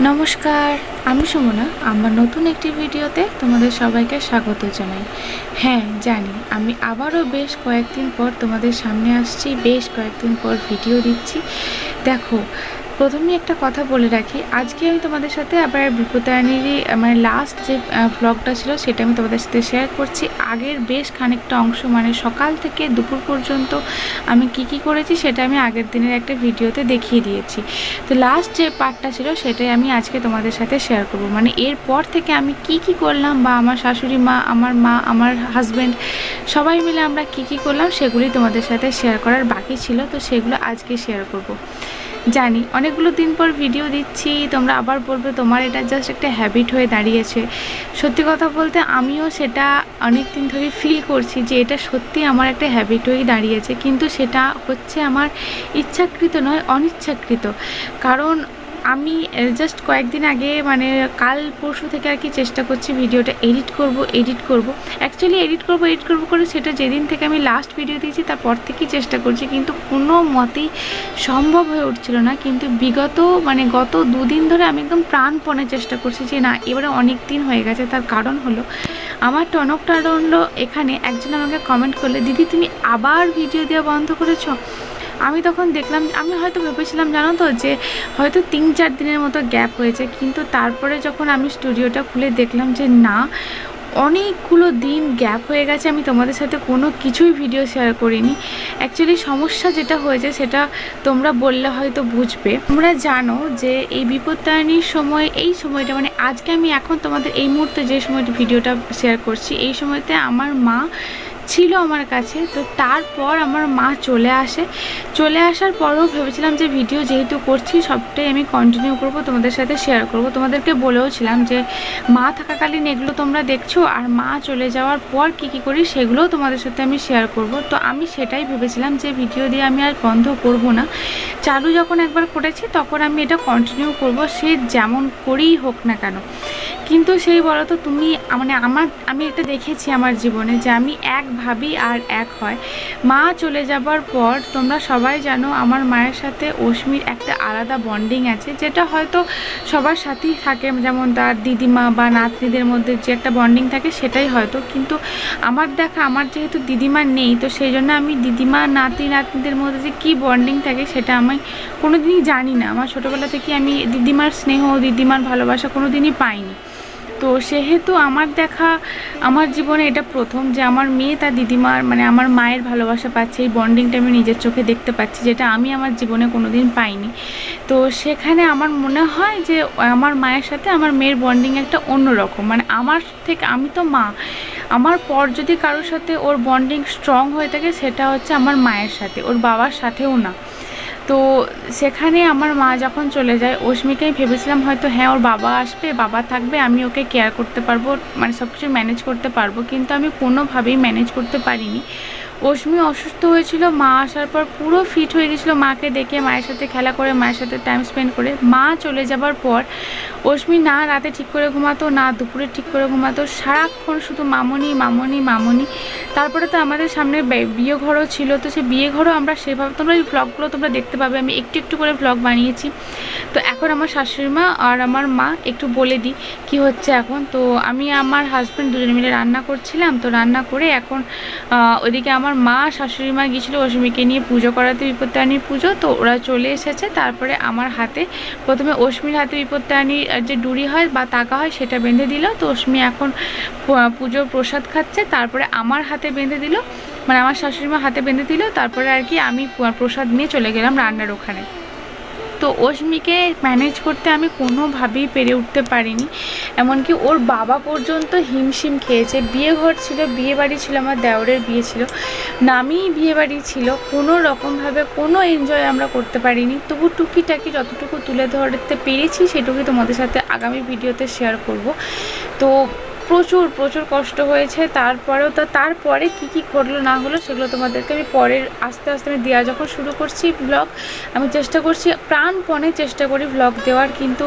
নমস্কার, আমি সুমনা। আমার নতুন একটি ভিডিওতে তোমাদের সবাইকে স্বাগত জানাই। হ্যাঁ, জানি আমি আবারও বেশ কয়েকদিন পর তোমাদের সামনে আসছি, বেশ কয়েকদিন পর ভিডিও দিচ্ছি। দেখো, প্রথমেই একটা কথা বলে রাখি, আজকে আমি তোমাদের সাথে আবার বিপত্তারিণীরই মানে লাস্ট যে ভ্লগটা ছিল সেটা আমি তোমাদের সাথে শেয়ার করছি। আগের বেশ খানিকটা অংশ মানে সকাল থেকে দুপুর পর্যন্ত আমি কি করেছি সেটা আমি আগের দিনের একটা ভিডিওতে দেখিয়ে দিয়েছি। তো লাস্ট যে পার্টটা ছিল সেটাই আমি আজকে তোমাদের সাথে শেয়ার করব। মানে এরপর থেকে আমি কি করলাম বা আমার শাশুড়ি মা, আমার মা, আমার হাজব্যান্ড সবাই মিলে আমরা কি করলাম সেগুলি তোমাদের সাথে শেয়ার করার বাকি ছিল। তো সেগুলো আজকে শেয়ার করব। জানি অনেকগুলো দিন পর ভিডিও দিচ্ছি, তোমরা আবার বলবে তোমার এটা জাস্ট একটা হ্যাবিট হয়ে দাঁড়িয়েছে। সত্যি কথা বলতে আমিও সেটা অনেক দিন ধরে ফিল করছি যে এটা সত্যি আমার একটা হ্যাবিট হয়েই দাঁড়িয়েছে, কিন্তু সেটা হচ্ছে আমার ইচ্ছাকৃত নয়, অনিচ্ছাকৃত। কারণ আমি জাস্ট কয়েকদিন আগে মানে কাল পরশু থেকে আর কি চেষ্টা করছি ভিডিওটা এডিট করব। অ্যাকচুয়ালি এডিট করব করে সেটা যেদিন থেকে আমি লাস্ট ভিডিও দিয়েছি তারপর থেকেই চেষ্টা করছি, কিন্তু কোনো মতেই সম্ভব হয়ে উঠছিল না। কিন্তু গত দুদিন ধরে আমি একদম প্রাণপণে চেষ্টা করছি যে না, এবারে অনেক দিন হয়ে গেছে। তার কারণ হলো আমার টনক টানল এখানে একজন আমাকে কমেন্ট করলে, দিদি তুমি আবার ভিডিও দেওয়া বন্ধ করেছো। আমি তখন দেখলাম, আমি হয়তো ভেবেছিলাম জানো তো যে হয়তো 3-4 দিনের মতো গ্যাপ হয়েছে, কিন্তু তারপরে যখন আমি স্টুডিওটা খুলে দেখলাম যে না, অনেকগুলো দিন গ্যাপ হয়ে গেছে, আমি তোমাদের সাথে কোনো কিছুই ভিডিও শেয়ার করিনি। অ্যাকচুয়ালি সমস্যা যেটা হয়েছে সেটা তোমরা বললে হয়তো বুঝবে। তোমরা জানো যে এই বিপত্তারিণীর সময়, এই সময়টা মানে আজকে আমি এখন তোমাদের এই মুহূর্তে যে সময়টা ভিডিওটা শেয়ার করছি, এই সময়তে আমার মা ছিল আমার কাছে। তো তারপর আমার মা চলে আসার পরেও ভেবেছিলাম যে ভিডিও যেহেতু করছি সবটাই আমি কন্টিনিউ করব, তোমাদের সাথে শেয়ার করব। তোমাদেরকে বলেওছিলাম যে মা থাকাকালীন এগুলো তোমরা দেখছো, আর মা চলে যাওয়ার পর কি করি সেগুলোও তোমাদের সাথে আমি শেয়ার করব। তো আমি সেটাই ভেবেছিলাম যে ভিডিও দিয়ে আমি আর বন্ধ করব না, চালু যখন একবার করেছি তখন আমি এটা কন্টিনিউ করব, সে যেমন করেই হোক না কেন। কিন্তু সেই বলো তো তুমি, মানে আমি এটা দেখেছি আমার জীবনে যে আমি এক ভাবি আর এক হয়। মা চলে যাবার পর তোমরা সবাই জানো আমার মায়ের সাথে অস্মির একটা আলাদা বন্ডিং আছে, যেটা হয়তো সবার সাথেই থাকে, যেমন তার দিদিমা বা নাতনিদের মধ্যে যে একটা বন্ডিং থাকে সেটাই হয়তো। কিন্তু আমার যেহেতু দিদিমা নেই, তো সেই জন্য আমি দিদিমা নাতনিদের মধ্যে যে কী বন্ডিং থাকে সেটা আমি কোনো দিনই জানি না। আমার ছোটোবেলা থেকে আমি দিদিমার স্নেহ, দিদিমার ভালোবাসা কোনো দিনই পাইনি। তো সেহেতু আমার জীবনে এটা প্রথম যে আমার মেয়ে তার দিদিমার মানে আমার মায়ের ভালোবাসা পাচ্ছে, এই বন্ডিংটা আমি নিজের চোখে দেখতে পাচ্ছি, যেটা আমি আমার জীবনে কোনো দিন পাইনি। তো সেখানে আমার মনে হয় যে আমার মায়ের সাথে আমার মেয়ের বন্ডিং একটা অন্যরকম। মানে আমি তো মা, আমার পর যদি কারোর সাথে ওর বন্ডিং স্ট্রং হয়ে থাকে সেটা হচ্ছে আমার মায়ের সাথে, ওর বাবার সাথেও না। তো সেখানে আমার মা যখন চলে যায়, অস্মিকেই ভেবেছিলাম হয়তো হ্যাঁ ওর বাবা আসবে, বাবা থাকবে, আমি ওকে কেয়ার করতে পারবো, মানে সব কিছু ম্যানেজ করতে পারবো, কিন্তু আমি কোনোভাবেই ম্যানেজ করতে পারিনি। অস্মি অসুস্থ হয়েছিল, মা আসার পর পুরো ফিট হয়ে গেছিলো, মাকে দেখে মায়ের সাথে খেলা করে মায়ের সাথে টাইম স্পেন্ড করে। মা চলে যাবার পর অস্মি না রাতে ঠিক করে ঘুমাতো, না দুপুরে ঠিক করে ঘুমাতো, সারাক্ষণ শুধু মামনি মামনি মামনি। তারপরে তো আমাদের সামনে বিয়ে ঘরও ছিল, তো সেই বিয়ে ঘরও আমরা সেভাবে, তোমরা এই ভ্লগগুলো তোমরা দেখতে পাবে, আমি একটু করে ভ্লগ বানিয়েছি। তো এখন আমার শাশুড়ি মা আর আমার মা, একটু বলে দিই কী হচ্ছে এখন। তো আমি আমার হাজব্যান্ড দুজনে মিলে রান্না করছিলাম, তো রান্না করে এখন ওইদিকে আমার মা শাশুড়ি মা গিয়েছিলো অস্মিকে নিয়ে পুজো করাতে, বিপত্তারিণীর পুজো, তো ওরা চলে এসেছে। তারপরে আমার হাতে প্রথমে অস্মির হাতে বিপত্তারিণীর যে ডুরি হয় বা তাকা হয় সেটা বেঁধে দিল। তো অস্মি এখন পুজোর প্রসাদ খাচ্ছে, তারপরে আমার হাতে বেঁধে দিল, মানে আমার শাশুড়ি মা হাতে বেঁধে দিল। তারপরে আর কি আমি প্রসাদ নিয়ে চলে গেলাম রান্নার ওখানে। তো অস্মিকে ম্যানেজ করতে আমি কোনোভাবেই পেরে উঠতে পারিনি, এমনকি ওর বাবা পর্যন্ত হিমশিম খেয়েছে। বিয়ে ঘর ছিল, বিয়ে বাড়ি ছিল, আমার দেওরের বিয়ে ছিল, নামি বিয়ে বাড়ি ছিল, কোনো রকমভাবে কোনো এনজয় আমরা করতে পারিনি। তবু টুকিটাকি যতটুকু তুলে ধরতে পেরেছি সেটুকুই তোমাদের সাথে আগামী ভিডিওতে শেয়ার করব। তো প্রচুর কষ্ট হয়েছে। তারপরে কি ঘটলো না হলো সেগুলো তোমাদেরকে আমি পরের আস্তে আমি দেওয়া যখন শুরু করছি ব্লগ, আমি চেষ্টা করছি, প্রাণপণে চেষ্টা করি ব্লগ দেওয়ার, কিন্তু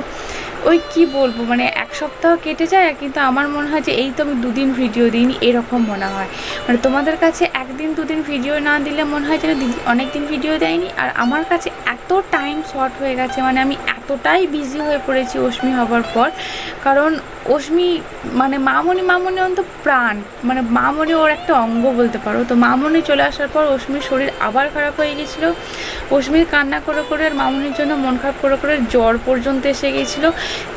ওই কি বলবো, মানে এক সপ্তাহ কেটে যায় কিন্তু আমার মনে হয় যে এই তো আমি 2 দিন ভিডিও দিইনি, এরকম মনে হয়। মানে তোমাদের কাছে একদিন দুদিন ভিডিও না দিলে মনে হয় যেন দিদি অনেক দিন ভিডিও দেয়নি। আর আমার কাছে এত টাইম শর্ট হয়ে গেছে, মানে আমি এতটাই বিজি হয়ে পড়েছি অশ্মি হবার পর। কারণ অশ্মি মানে মামনি অন্ত প্রাণ, মানে মামনি ওর একটা অঙ্গ বলতে পারো। তো মামনি চলে আসার পর অশ্মির শরীর আবার খারাপ হয়ে গেছিলো। অশ্মির কান্না করে করে আর মামনির জন্য মন খারাপ করে করে জ্বর পর্যন্ত এসে গিয়েছিলো।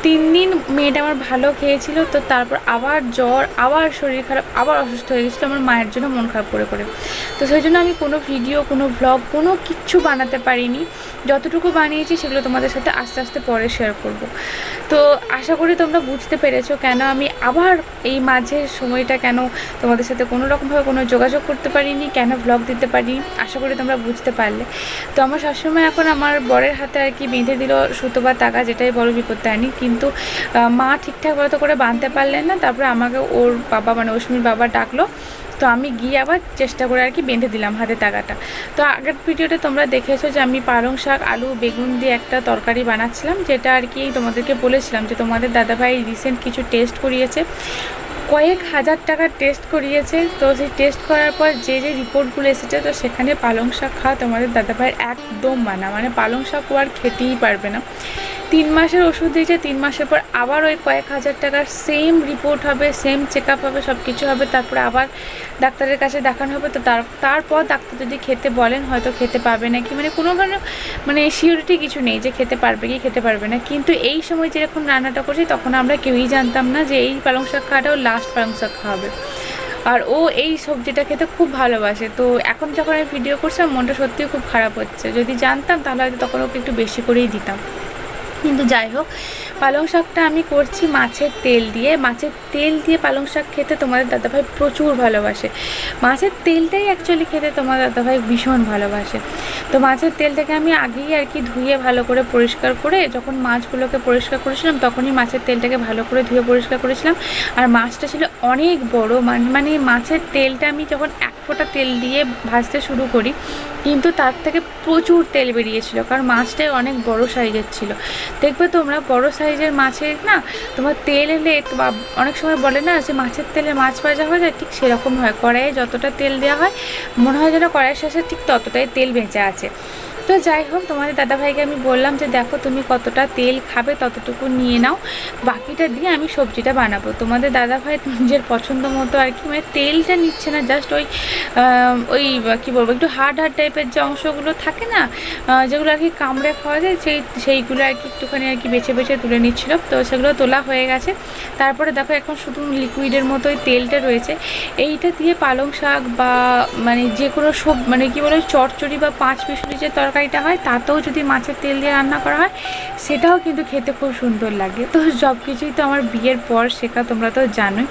3 দিন মেয়েটা আমার ভালো খেয়েছিল, তো তারপর আবার জ্বর, আবার শরীর খারাপ, আবার অসুস্থ হয়ে গেছিলো আমার মায়ের জন্য মন খারাপ করে করে। তো সেই জন্য আমি কোনো ভিডিও, কোনো ব্লগ, কোনো কিচ্ছু বানাতে পারিনি। যতটুকু বানিয়েছি সেগুলো তোমাদের সাথে আস্তে আস্তে পরে শেয়ার করব। তো আশা করি তোমরা বুঝতে পেরেছো কেন আমি আবার এই মাঝের সময়টা কেন তোমাদের সাথে কোনো রকমভাবে কোনো যোগাযোগ করতে পারিনি, কেন ব্লগ দিতে পারিনি। আশা করি তোমরা বুঝতে পারলে। তো আমার শাশুড়ি এখন আমার বরের হাতে আর কি বেঁধে দিল সুতো বা তাগা, যেটাই বড় বিপদ দেয়নি। কিন্তু মা ঠিকঠাক মতো করে বাঁধতে পারলেন না। তারপরে আমাকে ওর বাবা মানে অশ্মির বাবা ডাকলো, তো আমি গিয়ে আবার চেষ্টা করে আর কি বেঁধে দিলাম হাতে তাগাটা। তো আগের ভিডিওতে তোমরা দেখেছো যে আমি পালং শাক, আলু, বেগুন দিয়ে একটা তরকারি বানাচ্ছিলাম, যেটা আর কি তোমাদেরকে বলেছিলাম যে তোমাদের দাদাভাই রিসেন্ট কিছু টেস্ট করিয়েছে, কয়েক হাজার টাকার টেস্ট করিয়েছে। তো সেই টেস্ট করার পর যে যে রিপোর্টগুলো এসেছে, তো সেখানে পালং শাক খাওয়া তোমাদের দাদাভাইয়ের একদম মানা, মানে পালং শাক ও আর খেতেই পারবে না। 3 মাসের ওষুধ দিয়েছে, 3 মাসের পর আবার ওই কয়েক হাজার টাকার সেম রিপোর্ট হবে, সেম চেক আপ হবে, সব কিছু হবে। তারপরে আবার ডাক্তারের কাছে দেখানো হবে। তো তারপর ডাক্তার যদি খেতে বলেন হয়তো খেতে পারবে নাকি, মানে কোনো ধরনের মানে সিওরিটি কিছু নেই যে খেতে পারবে কি খেতে পারবে না। কিন্তু এই সময় যেরকম রান্নাটা করছি তখন আমরা কেউই জানতাম না যে এই পালং শাক খাওয়াটাও লাস্ট পালং শাক খাওয়াবে। আর ও এই সবজিটা খেতে খুব ভালোবাসে। তো এখন যখন আমি ভিডিও করছি আমার মনটা সত্যিই খুব খারাপ হচ্ছে। যদি জানতাম তাহলে হয়তো তখন ওকে একটু বেশি করেই দিতাম। কিন্তু যাই হোক, পালং শাকটা আমি করছি মাছের তেল দিয়ে। মাছের তেল দিয়ে পালং শাক খেতে তোমাদের দাদাভাই প্রচুর ভালোবাসে। মাছের তেলটাই অ্যাকচুয়ালি খেতে তোমার দাদাভাই ভীষণ ভালোবাসে। তো মাছের তেলটাকে আমি আগেই আর কি ধুয়ে ভালো করে পরিষ্কার করে, যখন মাছগুলোকে পরিষ্কার করেছিলাম তখনই মাছের তেলটাকে ভালো করে ধুয়ে পরিষ্কার করেছিলাম। আর মাছটা ছিল অনেক বড়, মানে মাছের তেলটা আমি যখন 1 ফোঁটা তেল দিয়ে ভাজতে শুরু করি কিন্তু তার থেকে প্রচুর তেল বেরিয়েছিল, কারণ মাছটাই অনেক বড় সাইজের ছিল। দেখবে তোমরা বড় সাইজের মাছের না তোমার তেল এলে বা অনেক সময় বলে না যে মাছের তেলে মাছ ভাজা হয়ে যায়, ঠিক সেরকম হয়। কড়াইয়ে যতটা তেল দেওয়া হয় মনে হয় যেন কড়াইয়ের শেষে ঠিক ততটাই তেল বেঁচে আছে। তো যাই হোক, তোমাদের দাদাভাইকে আমি বললাম যে দেখো তুমি কতটা তেল খাবে ততটুকু নিয়ে নাও, বাকিটা দিয়ে আমি সবজিটা বানাবো। তোমাদের দাদাভাই নিজের পছন্দ মতো আর কি, মানে তেলটা নিচ্ছে না, জাস্ট ওই কী বলবো একটু হার্ড টাইপের যে অংশগুলো থাকে না, যেগুলো আর কি কামড়ে খাওয়া যায়, সেইগুলো আর কি একটুখানি আর কি বেছে বেছে তুলে নিচ্ছিল। তো সেগুলো তোলা হয়ে গেছে। তারপরে দেখো এখন শুধু লিকুইডের মতোই তেলটা রয়েছে। এইটা দিয়ে পালং শাক বা মানে যে কোনো মানে কী বলে চচ্চড়ি বা 5 পিসুরি যে তরকারিটা হয় তাতেও যদি মাছের তেল দিয়ে রান্না করা হয় সেটাও কিন্তু খেতে খুব সুন্দর লাগে। তো সব কিছুই তো আমার বিয়ের পর শেখা, তোমরা তো জানোই।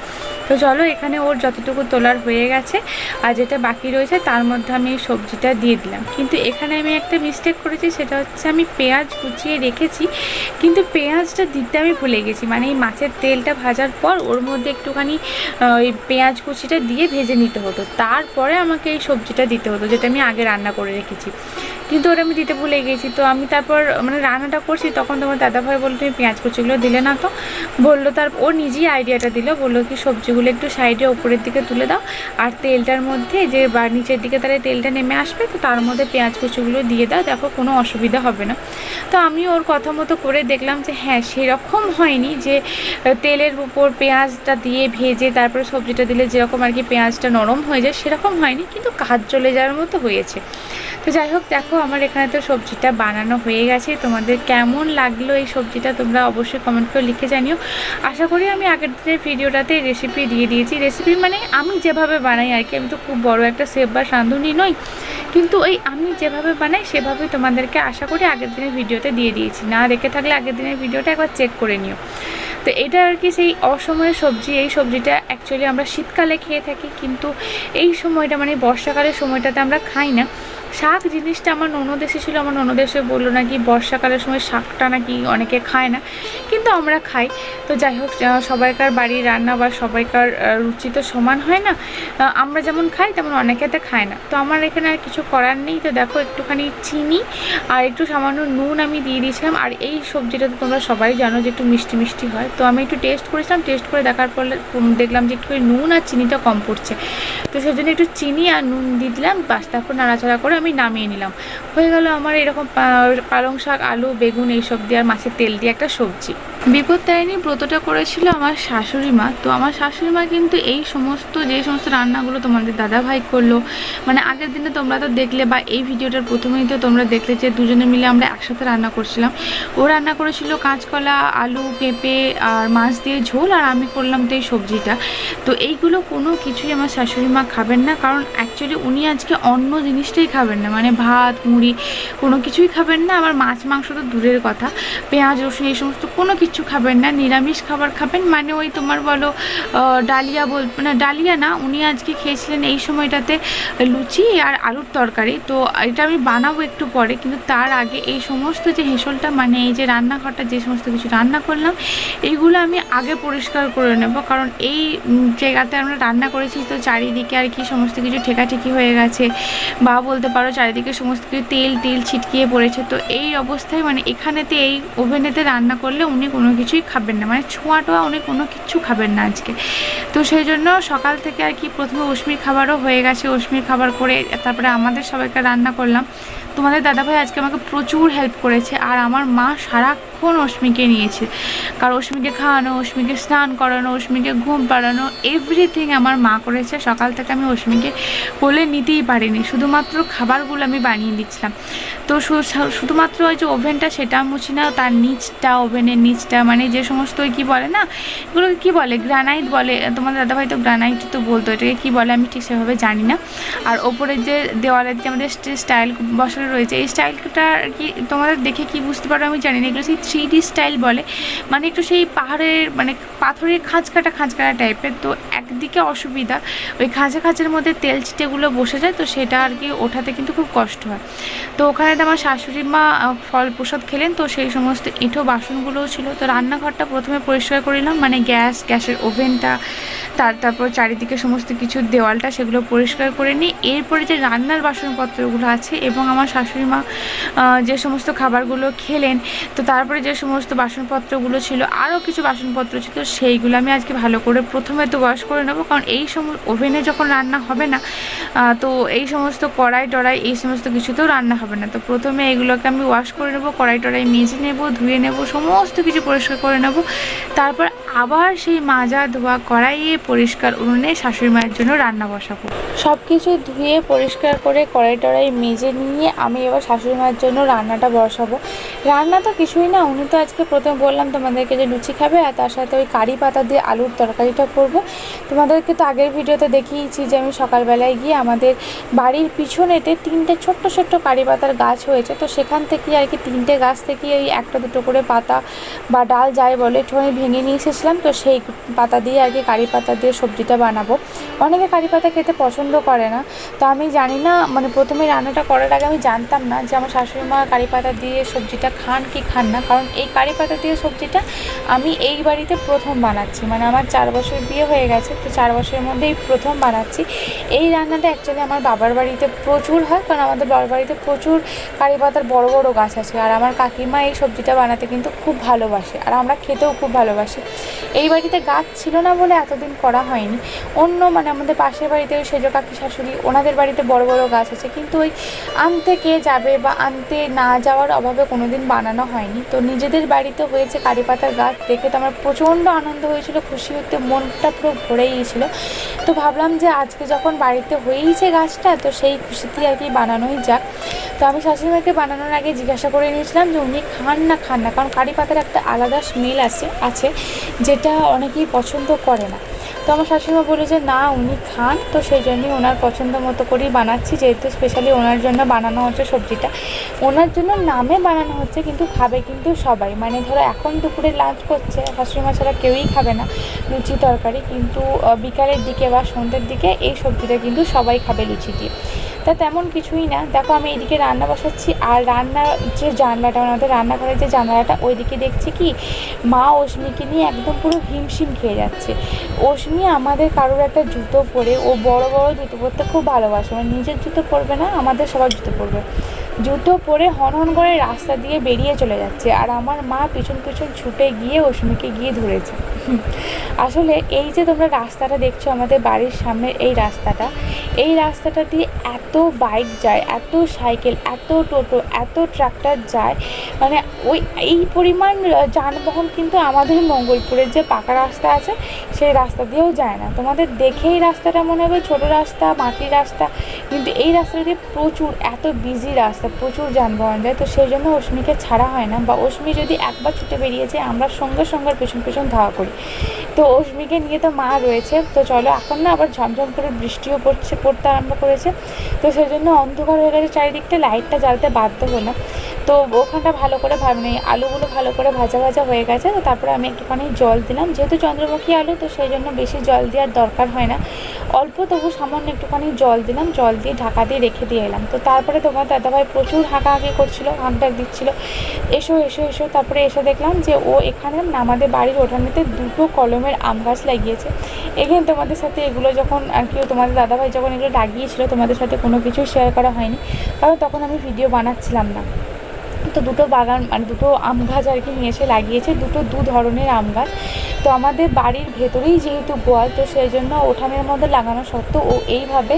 তো চলো, এখানে ওর যতটুকু তোলার হয়ে গেছে আর যেটা বাকি রয়েছে তার মধ্যে আমি এই সবজিটা দিয়ে দিলাম। কিন্তু এখানে আমি একটা মিস্টেক করেছি, সেটা হচ্ছে আমি পেঁয়াজ কুচিয়ে রেখেছি কিন্তু পেঁয়াজটা দিতে আমি ভুলে গেছি। মানে এই মাছের তেলটা ভাজার পর ওর মধ্যে একটুখানি ওই পেঁয়াজ কুচিটা দিয়ে ভেজে নিতে হতো, তারপরে আমাকে এই সবজিটা দিতে হতো, যেটা আমি আগে রান্না করে রেখেছি। কিন্তু ওটা আমি দিতে ভুলে গেছি। তো আমি তারপর মানে রান্নাটা করছি তখন তোমার দাদাভাই বললো তুমি পেঁয়াজ কুচিগুলো দিলে না, তো বললো ও নিজেই আইডিয়াটা দিল, বললো কি সবজিগুলো একটু সাইডে ওপরের দিকে তুলে দাও আর তেলটার মধ্যে যে বা নিচের দিকে তাহলে তেলটা নেমে আসবে, তো তার মধ্যে পেঁয়াজ কুচিগুলো দিয়ে দাও, দেখো কোনো অসুবিধা হবে না। তো আমি ওর কথা মতো করে দেখলাম যে হ্যাঁ সেরকম হয়নি যে তেলের উপর পেঁয়াজটা দিয়ে ভেজে তারপরে সবজিটা দিলে যেরকম আর কি পেঁয়াজটা নরম হয়ে যায় সেরকম হয়নি, কিন্তু কাজ চলে যাওয়ার মতো হয়েছে। তো যাই হোক, দেখো আমার এখানে তো সবজিটা বানানো হয়ে গেছে। তোমাদের কেমন লাগলো এই সবজিটা তোমরা অবশ্যই কমেন্ট করে লিখে জানিও। আশা করি আমি আগের দিনের ভিডিওটাতে রেসিপি দিয়ে দিয়েছি। রেসিপি মানে আমি যেভাবে বানাই আর কি, আমি তো খুব বড় একটা শেফ বা রাঁধুনি নই, কিন্তু আমি যেভাবে বানাই সেভাবে তোমাদেরকে আশা করি আগের দিনের ভিডিওতে দিয়ে দিয়েছি। না দেখে থাকলে আগের দিনের ভিডিওটা একবার চেক করে নিও। তো এটা আর কি সেই অসময়ের সবজি। এই সবজিটা অ্যাকচুয়ালি আমরা শীতকালে খেয়ে থাকি, কিন্তু এই সময়টা মানে বর্ষাকালের সময়টাতে আমরা খাই না। শাক জিনিসটা আমার ননদ এসেছিলো, আমার ননদ এসে বললো নাকি বর্ষাকালের সময় শাকটা নাকি অনেকে খায় না, কিন্তু কিন্তু আমরা খাই। তো যাই হোক, সবাইকার বাড়ির রান্না বা সবাইকার রুচি তো সমান হয় না। আমরা যেমন খাই তেমন অনেকেতে খায় না। তো আমার এখানে আর কিছু করার নেই। তো দেখো, একটুখানি চিনি আর একটু সামান্য নুন আমি দিয়ে দিয়েছিলাম। আর এই সবজিটা তো তোমরা সবাই জানো যে একটু মিষ্টি মিষ্টি হয়। তো আমি একটু টেস্ট করেছিলাম, টেস্ট করে দেখার পর দেখলাম যে একটু নুন আর চিনিটা কম পড়ছে। তো সেই জন্য একটু চিনি আর নুন দিয়ে দিলাম, বাস তারপর নাড়াচাড়া করে আমি নামিয়ে নিলাম। হয়ে গেল আমার এরকম পালং শাক, আলু, বেগুন এইসব দিয়ে আর মাছের তেল দিয়ে একটা সবজি। বিপত্তারিণী ব্রতটা করেছিল আমার শাশুড়ি মা। তো আমার শাশুড়ি মা কিন্তু এই সমস্ত যে সমস্ত রান্নাগুলো তোমাদের দাদাভাই করলো, মানে আগের দিনে তোমরা তো দেখলে, বা এই ভিডিওটার প্রথমেই তো তোমরা দেখলে যে দুজনে মিলে আমরা একসাথে রান্না করছিলাম। ও রান্না করেছিল কাঁচকলা, আলু, পেঁপে আর মাছ দিয়ে ঝোল, আর আমি করলাম তো এই সবজিটা। তো এইগুলো কোনো কিছুই আমার শাশুড়ি মা খাবেন না, কারণ অ্যাকচুয়ালি উনি আজকে অন্য জিনিসটাই খাবেন না, মানে ভাত মুড়ি কোনো কিছুই খাবেন না। আবার মাছ মাংস তো দূরের কথা, পেঁয়াজ রসুন এই সমস্ত কোনো কিছু খাবেন না, নিরামিষ খাবার খাবেন। মানে ওই তোমার বলো ডালিয়া মানে ডালিয়া না, উনি আজকে খেয়েছিলেন এই সময়টাতে লুচি আর আলুর তরকারি। তো এটা আমি বানাবো একটু পরে, কিন্তু তার আগে এই সমস্ত যে হেঁসলটা, মানে এই যে রান্নাঘরটা যে সমস্ত কিছু রান্না করলাম, এইগুলো আমি আগে পরিষ্কার করে নেব। কারণ এই জায়গাতে আমরা রান্না করেছি, তো চারিদিকে আর কি সমস্ত কিছু ঠেকাঠেকি হয়ে গেছে, বা বলতে পারো চারিদিকে সমস্ত কিছু তেল ছিটকিয়ে পড়েছে। তো এই অবস্থায় মানে এখানেতে এই ওভেনেতে রান্না করলে উনি কোনো কিছুই খাবেন না, মানে ছোঁয়া টোয়া উনি কোনো কিছু খাবেন না আজকে। তো সেই জন্য সকাল থেকে আর কি প্রথমে অশ্মির খাবারও হয়ে গেছে, অশ্মির খাবার করে তারপরে আমাদের সবাইকে রান্না করলাম। তোমাদের দাদাভাই আজকে আমাকে প্রচুর হেল্প করেছে, আর আমার মা সারাক্ষণ অশ্মিকে নিয়েছে, কারণ অশ্মিকে খাওয়ানো, অশ্মিকে স্নান করানো, অশ্মিকে ঘুম পাড়ানো, এভরিথিং আমার মা করেছে। সকাল থেকে আমি অশ্মিকে কোলে নিতেই পারিনি, শুধুমাত্র খাবারগুলো আমি বানিয়ে দিচ্ছিলাম। তো শুধুমাত্র ওই যে ওভেনটা সেটা মুছি না, তার নিচটা, ওভেনের নিচটা, মানে যে সমস্ত ওই কী বলে না, এগুলোকে কী বলে, গ্রানাইট বলে, তোমাদের দাদাভাই তো গ্রানাইট তো বলতো, এটাকে কী বলে আমি ঠিক সেভাবে জানি না। আর ওপরের যে দেওয়ালের যে আমাদের স্টাইল বসানো রয়েছে, এই স্টাইলটা আর কি তোমাদের দেখে কি বুঝতে পারো আমি জানি না, এগুলো সেই 3D স্টাইল বলে, মানে একটু সেই পাহাড়ের মানে পাথরের খাঁজকাটা টাইপের। তো একদিকে অসুবিধা, ওই খাঁচার মধ্যে তেল ছিটেগুলো বসে যায়, তো সেটা আর কি ওঠাতে কিন্তু খুব কষ্ট হয়। তো ওখানে তো আমার শাশুড়ি মা ফল প্রসাদ খেলেন, তো সেই সমস্ত এঁঠো বাসনগুলোও ছিল। তো রান্নাঘরটা প্রথমে পরিষ্কার করে নিলাম, মানে গ্যাসের ওভেনটা, তারপর চারিদিকে সমস্ত কিছু দেওয়ালটা, সেগুলো পরিষ্কার করে নিই। এরপরে যে রান্নার বাসনপত্রগুলো আছে এবং আমার শাশুড়ি মা যে সমস্ত খাবারগুলো খেলেন, তো তারপরে যে সমস্ত বাসনপত্রগুলো ছিল, আরও কিছু বাসনপত্র ছিল, সেইগুলো আমি আজকে ভালো করে প্রথমে তো ওয়াশ করে নেবো, কারণ এই ওভেনে যখন রান্না হবে না, তো এই সমস্ত কড়াই টড়াই এই সমস্ত কিছুতেও রান্না হবে না। তো প্রথমে এগুলোকে আমি ওয়াশ করে নেবো, কড়াই টড়াই মেজে নেব, ধুয়ে নেব, সমস্ত কিছু পরিষ্কার করে নেব। তারপর আবার সেই মাজা ধোয়া কড়াইয়ে পরিষ্কার উনুনে শাশুড়ি মায়ের জন্য রান্না বসাবো। সব কিছু ধুয়ে পরিষ্কার করে কড়াই টড়াই মেজে নিয়ে আমি এবার শাশুড়ি মায়ের জন্য রান্নাটা বসাবো। রান্না তো কিছুই না, উনি তো আজকে প্রথমে বললাম তোমাদেরকে যে লুচি খাবে, আর তার সাথে ওই কারি পাতা দিয়ে আলুর তরকারিটা করবো। তোমাদেরকে তো আগের ভিডিওতে দেখিয়েছি যে আমি সকালবেলায় গিয়ে আমাদের বাড়ির পিছনেতে 3টে ছোট্ট কারি পাতার গাছ হয়েছে, তো সেখান থেকে আর কি 3টে গাছ থেকে ওই 1-2 করে পাতা বা ডাল যাই বলে একটুখানি ভেঙে নিয়ে এসেছিলাম। তো সেই পাতা দিয়ে আর কি কারি পাতা দিয়ে সবজিটা বানাবো। অনেকে কারি পাতা খেতে পছন্দ করে না, তো আমি জানি না, মানে প্রথমে রান্নাটা করার আগে আমি জানতাম না যে আমার শাশুড়ি মা কারি পাতা দিয়ে সবজিটা খান কি খান না, কারণ এই কারি পাতা দিয়ে সবজিটা আমি এই বাড়িতে প্রথম বানাচ্ছি, মানে আমার 4 বছর বিয়ে হয়ে গেছে, তো 4 বছরের মধ্যে এই প্রথম বানাচ্ছি। এই রান্নাটা অ্যাকচুয়ালি আমার বাবার বাড়িতে প্রচুর হয়, কারণ আমাদের বাবার বাড়িতে প্রচুর কারি পাতার বড় গাছ আছে, আর আমার কাকিমা এই সবজিটা বানাতে কিন্তু খুব ভালোবাসে, আর আমরা খেতেও খুব ভালোবাসি। এই বাড়িতে গাছ ছিল না বলে এতদিন করা হয়নি। অন্য মানে আমাদের পাশের বাড়িতে ওই সেজ কাকি শাশুড়ি, ওনাদের বাড়িতে বড় গাছ আছে, কিন্তু ওই আনতে কে যাবে বা আনতে না যাওয়ার অভাবে কোনো দিন বানানো হয়নি। তো নিজেদের বাড়িতে হয়েছে কারি পাতার গাছ দেখে তো আমার প্রচণ্ড আনন্দ হয়েছিল, খুশি হতে মনটা পুরো ভরে গিয়েছিল। তো ভাবলাম যে আজকে যখন বাড়িতে হয়েইছে গাছটা, তো সেই খুশিতেই আর কি বানানোই যাক। তো আমি শাশুড়িমাকে বানানোর আগে জিজ্ঞাসা করে নিয়েছিলাম যে উনি খান না, কারণ কারি পাতার একটা আলাদা স্মেল আছে যেটা অনেকেই পছন্দ করে না। তো আমার শাশুড়িমা বলে যে না, উনি খান, তো সেই জন্যই ওনার পছন্দ মতো করেই বানাচ্ছি, যেহেতু স্পেশালি ওনার জন্য বানানো হচ্ছে সবজিটা। ওনার জন্য নামে বানানো হচ্ছে, কিন্তু খাবে কিন্তু সবাই, মানে ধরো এখন দুপুরে লাঞ্চ করছে, শাশুড়িমা ছাড়া কেউই খাবে না লুচি তরকারি, কিন্তু বিকালের দিকে বা সন্ধ্যের দিকে এই সবজিটা কিন্তু সবাই খাবে লুচি দিয়ে। তা তেমন কিছুই না। দেখো আমি এইদিকে রান্না বসাচ্ছি, আর রান্নার যে জানলাটা, আমাদের রান্নাঘরের যে জানলাটা, ওইদিকে দেখছি কি মা অস্মিকে নিয়ে একদম পুরো হিমশিম খেয়ে যাচ্ছে। অস্মি আমাদের কারোর একটা জুতো পরে, ও বড় বড় জুতো পরতে খুব ভালোবাসে, মানে নিজের জুতো পরবে না, আমাদের সবার জুতো পরবে, জুতো পরে হন হন করে রাস্তা দিয়ে বেরিয়ে চলে যাচ্ছে, আর আমার মা পিছন পিছন ছুটে গিয়ে অস্মিকে গিয়ে ধরেছে। আসলে এই যে তোমরা রাস্তাটা দেখছো আমাদের বাড়ির সামনের এই রাস্তাটা দিয়ে এত বাইক যায়, এত সাইকেল, এত টোটো, এত ট্রাক্টর যায়, মানে এই পরিমাণ যানবাহন কিন্তু আমাদের মঙ্গলপুরের যে পাকা রাস্তা আছে সেই রাস্তা দিয়েও যায় না। তোমাদের দেখেই রাস্তাটা মনে হবে ছোটো রাস্তা, মাটির রাস্তা, কিন্তু এই রাস্তাটা দিয়ে প্রচুর, এত বিজি রাস্তা, প্রচুর যানবাহন যায়। তো সেই জন্য অস্মিকে ছাড়া হয় না, বা অস্মি যদি একবার ছুটে বেরিয়েছে আমরা সঙ্গে সঙ্গে পেছন পেছন ধাওয়া করি। তো অস্মিকে নিয়ে তো মা রয়েছে, তো চলো এখন না আবার ঝমঝম করে বৃষ্টিও পড়তে আরম্ভ করেছে, তো সেই জন্য অন্ধকার হয়ে গেছে চারিদিকটা, লাইটটা জ্বালতে বাধ্য হলাম। তো ওখানটা ভালো করে আলুগুলো ভালো করে ভাজা ভাজা হয়ে গেছে, তো তারপরে আমি একটুখানি জল দিলাম, যেহেতু চন্দ্রমুখী আলু তো সেই জন্য বেশি জল দেওয়ার দরকার হয় না, অল্প তবু সামান্য একটুখানি জল দিলাম, জল দিয়ে ঢাকা দিয়ে রেখে দিয়ে এলাম। তো তারপরে তোমার দাদাভাই প্রচুর হাঁকাহাঁকি করছিলো, হাঁকডাক দিচ্ছিলো, এসো এসো এসো। তারপরে এসে দেখলাম যে ও এখানে আমাদের বাড়ির ওঠানেতে 2টো কলমের আম গাছ লাগিয়েছে। এখানে তোমাদের সাথে এগুলো যখন আর কি তোমাদের দাদাভাই যখন এগুলো লাগিয়েছিল, তোমাদের সাথে কোনো কিছু শেয়ার করা হয়নি, কারণ তখন আমি ভিডিও বানাচ্ছিলাম না। তো 2টো বাগান, মানে 2টো আম গাছ আর কি নিয়ে এসে লাগিয়েছে, 2 ধরনের আম গাছ। তো আমাদের বাড়ির ভেতরেই যেহেতু গোয়াল, তো সেই জন্য ওঠানের মধ্যে লাগানো সত্ত্বেও ও এইভাবে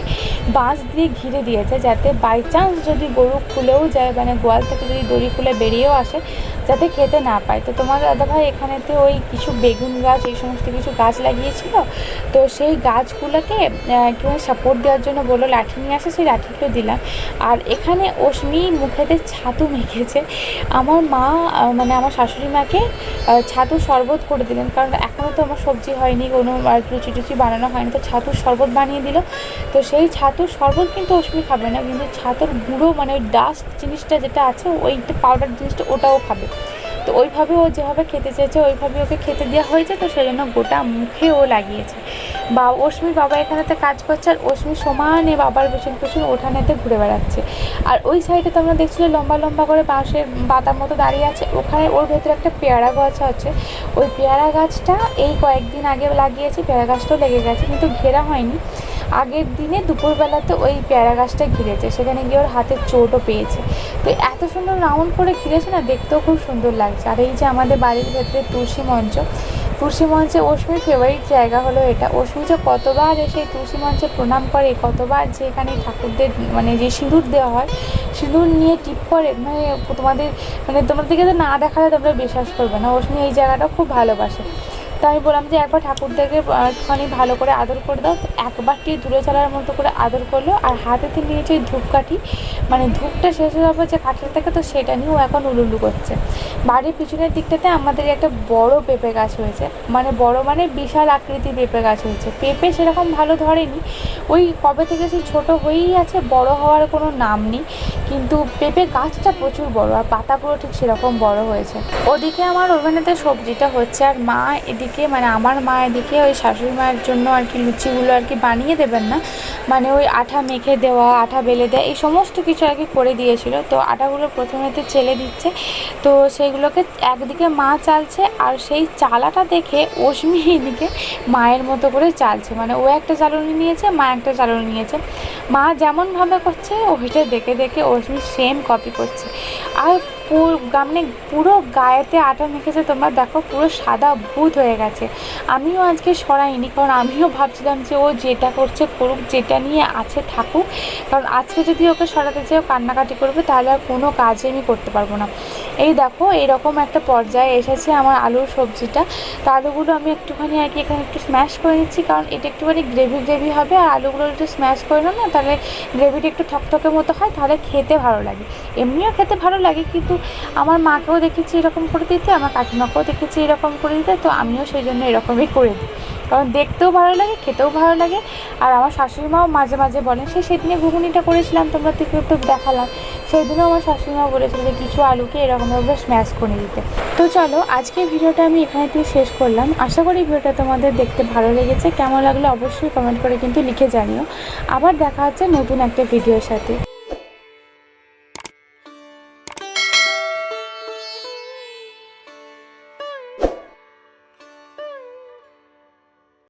বাঁশ দিয়ে ঘিরে দিয়েছে, যাতে বাই চান্স যদি গরু খুলেও যায়, মানে গোয়াল থেকে যদি দড়ি খুলে বেরিয়েও আসে, যাতে খেতে না পায়। তো তোমার দাদাভাই এখানেতে ওই কিছু বেগুন গাছ, এই সমস্ত কিছু গাছ লাগিয়েছিল, তো সেই গাছগুলোকে একটুখানি সাপোর্ট দেওয়ার জন্য বললো লাঠি নিয়ে আসে, সেই লাঠিগুলো দিলাম। আর এখানে অস্মি মুখেতে ছাতু মেখেছে, আমার মা মানে আমার শাশুড়ি মাকে ছাতুর শরবত করে দিলেন, কারণ এখনও তো আমার সবজি হয়নি, কোনো লুচি টুচি বানানো হয়নি, তো ছাতুর শরবত বানিয়ে দিল। তো সেই ছাতুর শরবত কিন্তু অস্মি খাবে না, কিন্তু ছাতুর গুঁড়ো, মানে ওই ডাস্ট জিনিসটা যেটা আছে, ওইটা পাউডার জিনিসটা ওটাও খাবে। তো ওইভাবে ও যেভাবে খেতে চেয়েছে ওইভাবে ওকে খেতে দেওয়া হয়েছে, তো সেই জন্য গোটা মুখে ও লাগিয়েছে। বা অস্মির বাবা এখানেতে কাজ করছে, আর অস্মি সমানে বাবার পেছন পেছন ওঠানেতে ঘুরে বেড়াচ্ছে। আর ওই সাইডে তোমরা দেখছিলে লম্বা লম্বা করে বাঁশের বাতার মতো দাঁড়িয়ে আছে, ওখানে ওর ভেতরে একটা পেয়ারা গাছ আছে, ওই পেয়ারা গাছটা এই কয়েকদিন আগে লাগিয়েছি, পেয়ারা গাছটাও লেগে গেছে কিন্তু ঘেরা হয়নি। আগের দিনে দুপুরবেলাতে ওই পেয়ারা গাছটা ঘিরেছে, সেখানে গিয়ে ওর হাতের চোটও পেয়েছে। তো এত সুন্দর রাউন্ড করে ঘিরেছে না, দেখতেও খুব সুন্দর লাগছে। আর এই যে আমাদের বাড়ির ভেতরে তুলসী মঞ্চে অস্মির ফেভারিট জায়গা হলো এটা। অস্মি যে কতবার এসে তুলসী মঞ্চে প্রণাম করে, কতবার যে এখানে ঠাকুরদের মানে যে সিঁদুর দেওয়া হয়, সিঁদুর নিয়ে টিপ করে, তোমাদেরকে তো না দেখালে তোমরা বিশ্বাস করবে না, অস্মি এই জায়গাটা খুব ভালোবাসে। তো আমি বললাম যে একবার ঠাকুরদেরকে একটুখানি ভালো করে আদর করে দাও, তো একবারটি দূরে চলার মতো করে আদর করলো, আর হাতেতে নিয়েছে ধূপকাঠি, মানে ধূপটা শেষ হয়ে যাওয়ার যে কাঠের থাকে, তো সেটা নিয়েও এখন উলুলু করছে। বাড়ির পিছনের দিকটাতে আমাদের একটা বড় পেঁপে গাছ হয়েছে, মানে বড় মানে বিশাল আকৃতির পেঁপে গাছ হয়েছে। পেঁপে সেরকম ভালো ধরেনি, ওই কবে থেকে সেই ছোটো হয়েই আছে, বড় হওয়ার কোনো নাম নেই, কিন্তু পেঁপে গাছটা প্রচুর বড়, আর পাতাগুলো ঠিক সেরকম বড় হয়েছে। ওদিকে আমার ওভেনেতে সবজিটা হচ্ছে, আর মা এদিকে, মানে আমার মা এদিকে ওই শাশুড়ি মায়ের জন্য আর কি লুচিগুলো আর কি বানিয়ে দেবেন না, মানে ওই আঠা মেখে দেওয়া, আঠা বেলে দেওয়া, এই সমস্ত কিছু আর কি করে দিয়েছিল। তো আটাগুলো প্রথমেতে চেলে দিচ্ছে, তো সেইগুলোকে একদিকে মা চালছে, আর সেই চালাটা দেখে অস্মি এদিকে মায়ের মতো করে চালছে, মানে ও একটা চালনি নিয়েছে, মা একটা চালনি নিয়েছে, মা যেমনভাবে করছে ওইটা দেখে দেখে অস্মি সেম কপি করছে। আর মানে পুরো গায়েতে আটা মেখেছে, তোমরা দেখো পুরো সাদা ভূত হয়ে গেছে। আমিও আজকে সরাইনি, কারণ আমিও ভাবছিলাম যে ও যেটা করছে করুক, যেটা নিয়ে আছে থাকুক, কারণ আজকে যদি ওকে সরাতে চাই ও কান্নাকাটি করবে, তাহলে আর কোনো কাজে আমি করতে পারবো না। এই দেখো এরকম একটা পর্যায়ে এসেছে আমার আলুর সবজিটা। তো আলুগুলো আমি একটুখানি আর কি এখানে একটু স্ম্যাশ করে নিচ্ছি, কারণ এটা একটুখানি গ্রেভি হবে, আর আলুগুলো একটু স্ম্যাশ করে নাও না, তাহলে গ্রেভিটা একটু থকথকে মতো হয়, তাহলে খেতে ভালো লাগে। এমনিও খেতে ভালো লাগে, কিন্তু আমার মাকেও দেখেছি এরকম করে দিতে, আমার কাকিমাকেও দেখেছি এরকম করে দিতে, তো আমিও সেই জন্য এরকমই করে দিই, কারণ দেখতেও ভালো লাগে, খেতেও ভালো লাগে। আর আমার শাশুড়ি মাও মাঝে মাঝে বলেন, সেদিনে ঘুগনিটা করেছিলাম তোমরা থেকে একটু দেখালাম, সেই দিনও আমার শাশুড়িমা বলেছিল যে কিছু আলুকে এরকমভাবে স্ম্যাশ করে দিতে। তো চলো আজকের ভিডিওটা আমি এখানে দিয়ে শেষ করলাম। আশা করি ভিডিওটা তোমাদের দেখতে ভালো লেগেছে। কেমন লাগলো অবশ্যই কমেন্ট করে কিন্তু লিখে জানিও। আবার দেখা হচ্ছে নতুন একটা ভিডিওর সাথে।